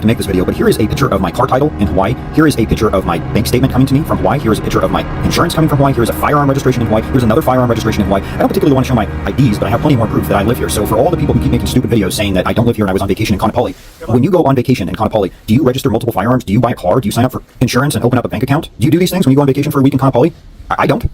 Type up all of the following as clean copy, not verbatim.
make this video, but here is a picture of my car title in Hawaii. Here is a picture of my bank statement coming to me from Hawaii. Here is a picture of my insurance coming from Hawaii. Here's a firearm registration in Hawaii. Here's another firearm registration in Hawaii. I don't particularly want to show my IDs, but I have plenty more proof that I live here. So for all the people who keep making stupid videos saying that I don't live here and I was on vacation in Kaanapali, when you go on vacation in Kaanapali, do you register multiple firearms? Do you buy a car? Do you sign up for insurance and open up a bank account? Do you do these things when you go on vacation for a week in Kaanapali? I don't.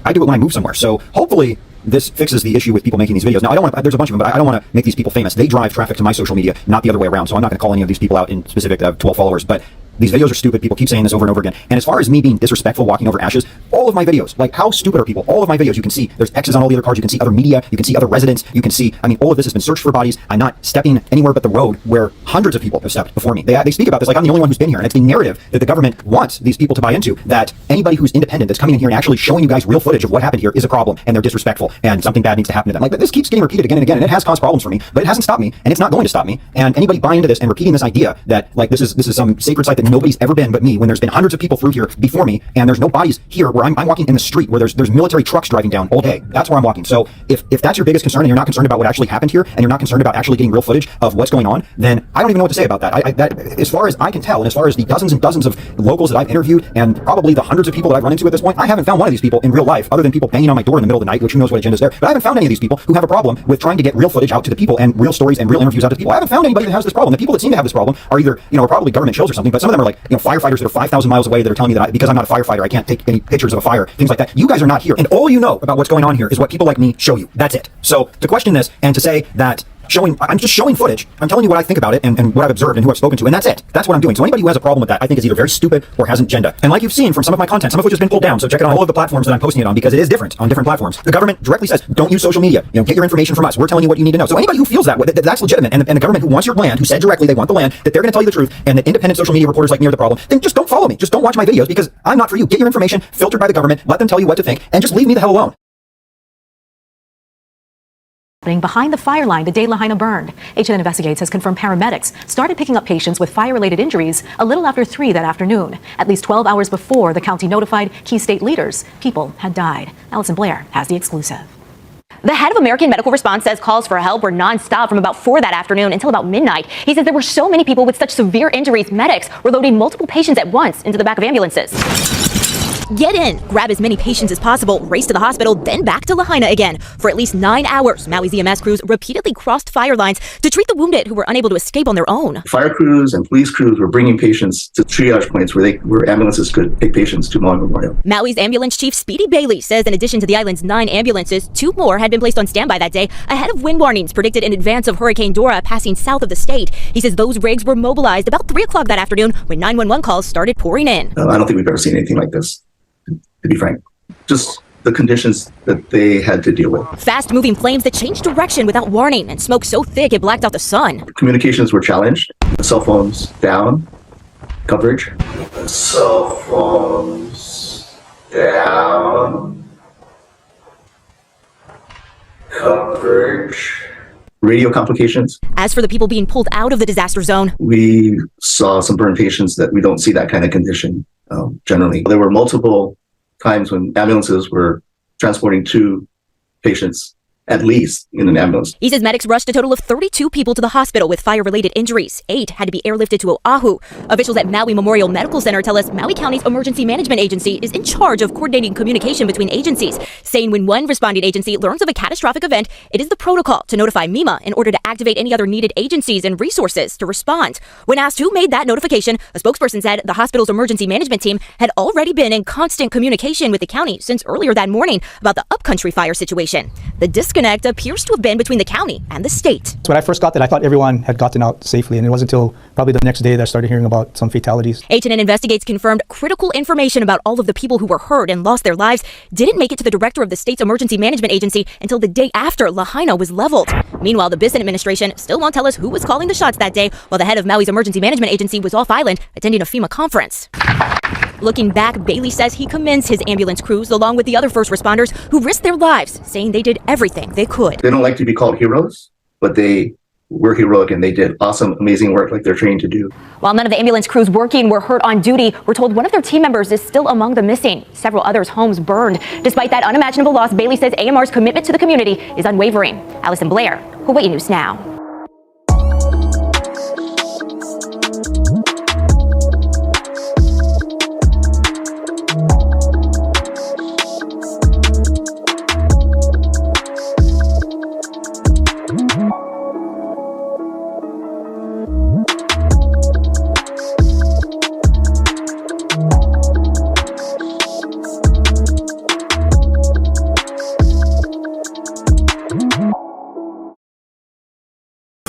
I do it when I move somewhere. So hopefully this fixes the issue with people making these videos. Now, I don't want to, there's a bunch of them, but I don't want to make these people famous. They drive traffic to my social media, not the other way around. So I'm not going to call any of these people out in specific. I have 12 followers, but these videos are stupid. People keep saying this over and over again. And as far as me being disrespectful, walking over ashes, all of my videos, like how stupid are people? All of my videos, you can see there's X's on all the other cars. You can see other media. You can see other residents. You can see, I mean, all of this has been searched for bodies. I'm not stepping anywhere but the road where hundreds of people have stepped before me. They speak about this like I'm the only one who's been here. And it's the narrative that the government wants these people to buy into, that anybody who's independent that's coming in here and actually showing you guys real footage of what happened here is a problem, and they're disrespectful and something bad needs to happen to them. Like, this keeps getting repeated again and again, and it has caused problems for me, but it hasn't stopped me, and it's not going to stop me. And anybody buying into this and repeating this idea that like this is some sacred site that nobody's ever been but me, when there's been hundreds of people through here before me, and there's no bodies here where I'm walking in the street where there's military trucks driving down all day. That's where I'm walking. So if that's your biggest concern and you're not concerned about what actually happened here, and you're not concerned about actually getting real footage of what's going on, then I don't even know what to say about that. That, as far as I can tell, and as far as the dozens and dozens of locals that I've interviewed, and probably the hundreds of people that I've run into at this point, I haven't found one of these people in real life, other than people banging on my door in the middle of the night, which who knows what agenda's there. But I haven't found any of these people who have a problem with trying to get real footage out to the people and real stories and real interviews out to the people. I haven't found anybody that has this problem. The people that seem to have this problem are either, are probably government chills or something, but some of them are like, firefighters that are 5,000 miles away that are telling me that because I'm not a firefighter, I can't take any pictures of a fire, things like that. You guys are not here, and all you know about what's going on here is what people like me show you. That's it. So to question this and to say that I'm just showing footage, I'm telling you what I think about it and what I've observed and who I've spoken to, and that's it. That's what I'm doing. So anybody who has a problem with that, I think, is either very stupid or has an agenda. And like you've seen from some of my content, some of which has been pulled down, so check it on all of the platforms that I'm posting it on, because it is different on different platforms. The government directly says, don't use social media. Get your information from us. We're telling you what you need to know. So anybody who feels that way, that's legitimate, and the government who wants your land, who said directly they want the land, that they're going to tell you the truth, and that independent social media reporters like me are the problem, then just don't follow me. Just don't watch my videos, because I'm not for you. Get your information filtered by the government, let them tell you what to think, and just leave me the hell alone. Behind the fire line, the day Lahaina burned. HN Investigates has confirmed paramedics started picking up patients with fire-related injuries a little after 3 that afternoon. At least 12 hours before the county notified key state leaders, people had died. Allison Blair has the exclusive. The head of American Medical Response says calls for help were nonstop from about 4 that afternoon until about midnight. He says there were so many people with such severe injuries, medics were loading multiple patients at once into the back of ambulances. Get in, grab as many patients as possible, race to the hospital, then back to Lahaina again. For at least 9 hours, Maui's EMS crews repeatedly crossed fire lines to treat the wounded who were unable to escape on their own. Fire crews and police crews were bringing patients to triage points where ambulances could take patients to Maui Memorial. Maui's ambulance chief Speedy Bailey says in addition to the island's 9 ambulances, 2 more had been placed on standby that day ahead of wind warnings predicted in advance of Hurricane Dora passing south of the state. He says those rigs were mobilized about 3 o'clock that afternoon when 911 calls started pouring in. I don't think we've ever seen anything like this, to be frank. Just the conditions that they had to deal with. Fast-moving flames that changed direction without warning, and smoke so thick it blacked out the sun. Communications were challenged. Cell phones down. Coverage. Cell phones down. Coverage. Radio complications. As for the people being pulled out of the disaster zone, we saw some burn patients that we don't see that kind of condition generally. There were multiple times when ambulances were transporting 2 patients at least in an ambulance. He says medics rushed a total of 32 people to the hospital with fire-related injuries. 8 had to be airlifted to Oahu. Officials at Maui Memorial Medical Center tell us Maui County's Emergency Management Agency is in charge of coordinating communication between agencies, saying when one responding agency learns of a catastrophic event, it is the protocol to notify MEMA in order to activate any other needed agencies and resources to respond. When asked who made that notification, a spokesperson said the hospital's emergency management team had already been in constant communication with the county since earlier that morning about the upcountry fire situation. The disconnect appears to have been between the county and the state. So when I first got that, I thought everyone had gotten out safely, and it wasn't until probably the next day that I started hearing about some fatalities. HN Investigates confirmed critical information about all of the people who were hurt and lost their lives didn't make it to the director of the state's emergency management agency until the day after Lahaina was leveled. Meanwhile, the Bisson administration still won't tell us who was calling the shots that day, while the head of Maui's emergency management agency was off island attending a FEMA conference. Looking back, Bailey says he commends his ambulance crews along with the other first responders who risked their lives, saying they did everything they could. They don't like to be called heroes, but they were heroic and they did awesome, amazing work like they're trained to do. While none of the ambulance crews working were hurt on duty, we're told one of their team members is still among the missing. Several others' homes burned. Despite that unimaginable loss, Bailey says AMR's commitment to the community is unwavering. Allison Blair, Hawaii News Now.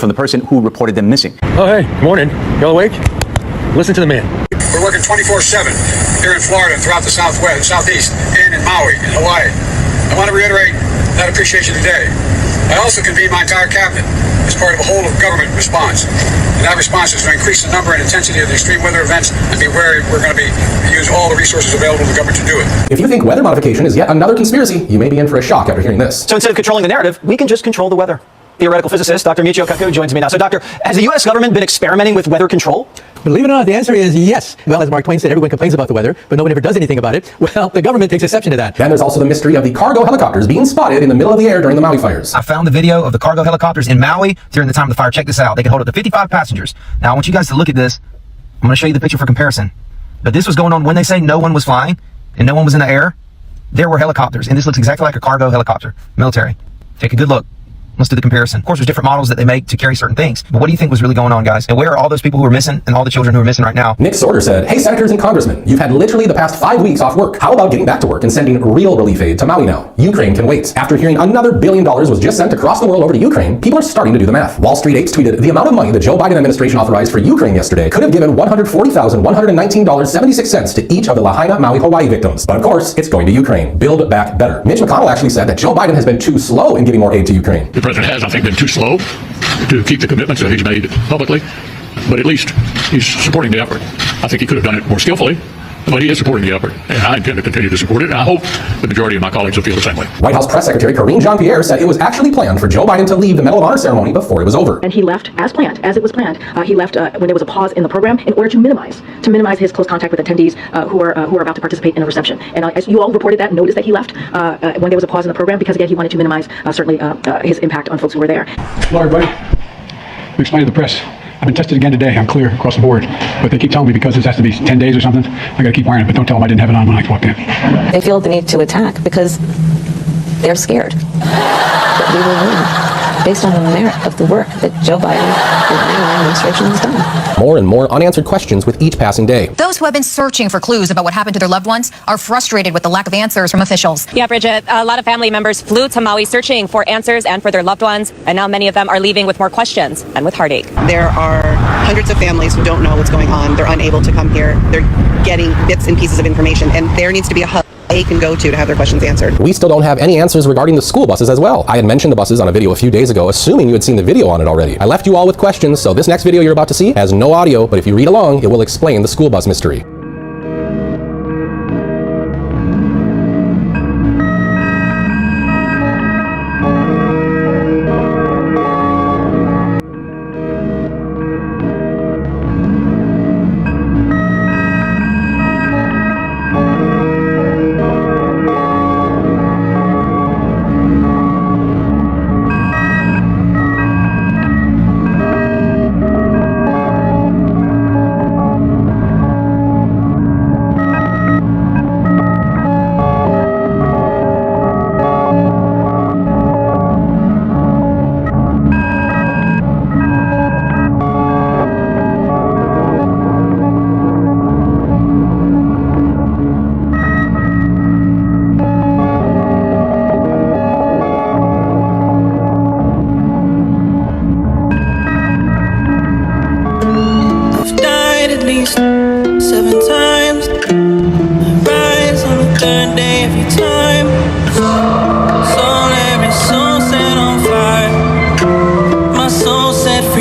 from the person who reported them missing. Oh, hey, good morning. Y'all awake? Listen to the man. We're working 24/7 here in Florida and throughout the Southwest, Southeast, and in Maui, in Hawaii. I want to reiterate that appreciation today. I also convened my entire cabinet as part of a whole of government response. And that response is to increase the number and intensity of the extreme weather events and be wary we're going to use all the resources available to the government to do it. If you think weather modification is yet another conspiracy, you may be in for a shock after hearing this. So instead of controlling the narrative, we can just control the weather. Theoretical physicist Dr. Michio Kaku joins me now. So doctor, has the U.S. government been experimenting with weather control? Believe it or not, the answer is yes. Well, as Mark Twain said, everyone complains about the weather, but no one ever does anything about it. Well, the government takes exception to that. Then there's also the mystery of the cargo helicopters being spotted in the middle of the air during the Maui fires. I found the video of the cargo helicopters in Maui during the time of the fire. Check this out. They can hold up to 55 passengers. Now, I want you guys to look at this. I'm going to show you the picture for comparison. But this was going on when they say no one was flying and no one was in the air. There were helicopters, and this looks exactly like a cargo helicopter, military. Take a good look. Let's do the comparison. Of course, there's different models that they make to carry certain things. But what do you think was really going on, guys? And where are all those people who are missing and all the children who are missing right now? Nick Sorter said, hey, senators and congressmen, you've had literally the past 5 weeks off work. How about getting back to work and sending real relief aid to Maui now? Ukraine can wait. After hearing another $1 billion was just sent across the world over to Ukraine, people are starting to do the math. Wall Street Apes tweeted, the amount of money the Joe Biden administration authorized for Ukraine yesterday could have given $140,119.76 to each of the Lahaina, Maui, Hawaii victims. But of course, it's going to Ukraine. Build back better. Mitch McConnell actually said that Joe Biden has been too slow in giving more aid to Ukraine. The president has, I think, been too slow to keep the commitments that he's made publicly, but at least he's supporting the effort. I think he could have done it more skillfully, but he is supporting the effort, and I intend to continue to support it, and I hope the majority of my colleagues will feel the same way. White House Press Secretary Karine Jean-Pierre said it was actually planned for Joe Biden to leave the Medal of Honor ceremony before it was over. And he left as planned, as it was planned. He left when there was a pause in the program in order to minimize his close contact with attendees who are about to participate in a reception. And as you all reported that, noticed that he left when there was a pause in the program because, again, he wanted to minimize certainly his impact on folks who were there. Hello, everybody. I'm explaining to the press. I've been tested again today. I'm clear across the board. But they keep telling me because this has to be 10 days or something, I got to keep wearing it. But don't tell them I didn't have it on when I walked in. They feel the need to attack because they're scared that we will win based on the merit of the work that Joe Biden and the administration has done. More and more unanswered questions with each passing day. Those who have been searching for clues about what happened to their loved ones are frustrated with the lack of answers from officials. Yeah, Bridget, a lot of family members flew to Maui searching for answers and for their loved ones, and now many of them are leaving with more questions and with heartache. There are hundreds of families who don't know what's going on. They're unable to come here. They're getting bits and pieces of information, and there needs to be a hub they can go to have their questions answered. We still don't have any answers regarding the school buses as well. I had mentioned the buses on a video a few days ago, assuming you had seen the video on it already. I left you all with questions, so this next video you're about to see has no audio, but if you read along, it will explain the school bus mystery.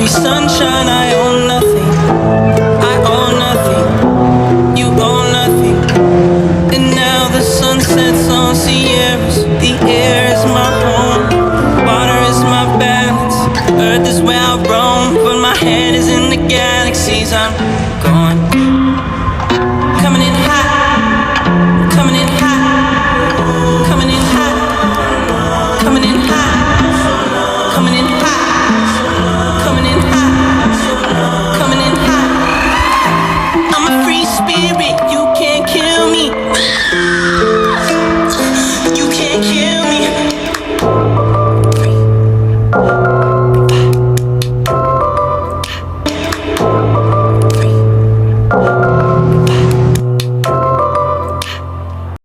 Sunshine, I own nothing. I own nothing. You own nothing. And now the sun sets on Sierras. The air is my home. Water is my balance. Earth is where I roam. But my head is in the galaxies. I'm